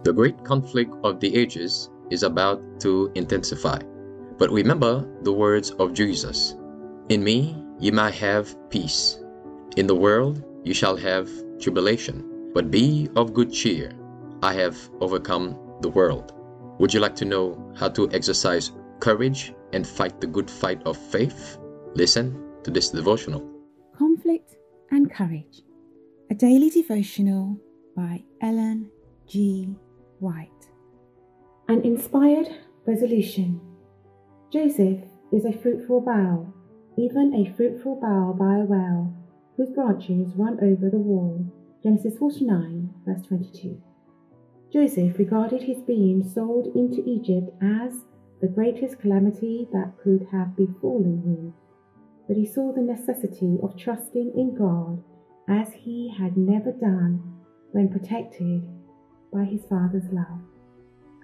The great conflict of the ages is about to intensify. But remember the words of Jesus. In me ye might have peace. In the world you shall have tribulation. But be of good cheer. I have overcome the world. Would you like to know how to exercise courage and fight the good fight of faith? Listen to this devotional. Conflict and Courage, a daily devotional by Ellen G. White. An inspired resolution. Joseph is a fruitful bough, even a fruitful bough by a well, whose branches run over the wall. Genesis 49, verse 22. Joseph regarded his being sold into Egypt as the greatest calamity that could have befallen him, but he saw the necessity of trusting in God as he had never done when protected by his father's love.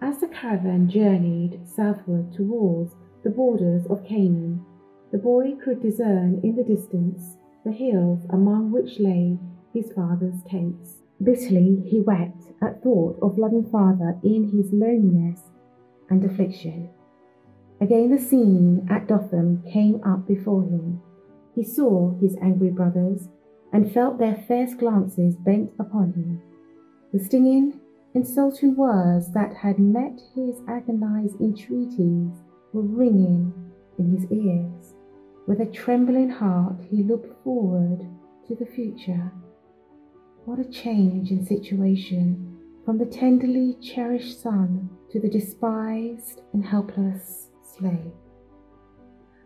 As the caravan journeyed southward towards the borders of Canaan, the boy could discern in the distance the hills among which lay his father's tents. Bitterly he wept at thought of loving father in his loneliness and affliction. Again the scene at Dothan came up before him. He saw his angry brothers and felt their fierce glances bent upon him. The stinging, insulting words that had met his agonized entreaties were ringing in his ears. With a trembling heart he looked forward to the future. What a change in situation, from the tenderly cherished son to the despised and helpless slave.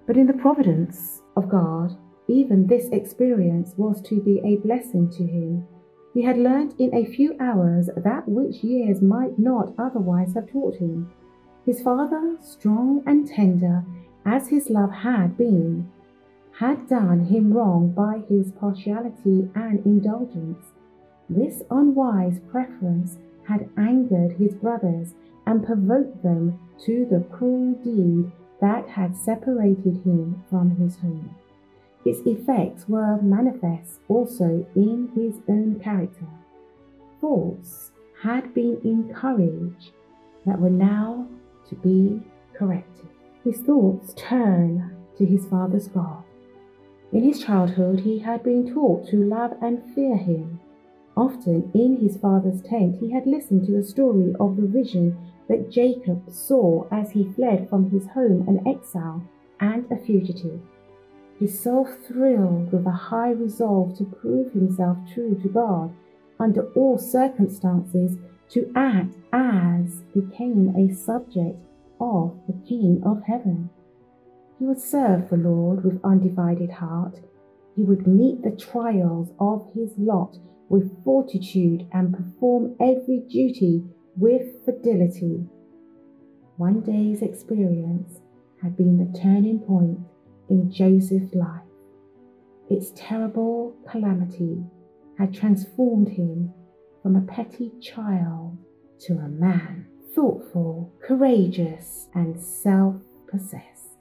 But in the providence of God, even this experience was to be a blessing to him. He had learnt in a few hours that which years might not otherwise have taught him. His father, strong and tender as his love had been, had done him wrong by his partiality and indulgence. This unwise preference had angered his brothers and provoked them to the cruel deed that had separated him from his home. Its effects were manifest also in his own character. Faults had been encouraged that were now to be corrected. His thoughts turned to his father's God. In his childhood he had been taught to love and fear him. Often in his father's tent he had listened to the story of the vision that Jacob saw as he fled from his home an exile and a fugitive. His soul thrilled with a high resolve to prove himself true to God under all circumstances, to act as became a subject of the King of Heaven. He would serve the Lord with undivided heart. He would meet the trials of his lot with fortitude and perform every duty with fidelity. One day's experience had been the turning point in Joseph's life. Its terrible calamity had transformed him from a petty child to a man, thoughtful, courageous, and self-possessed.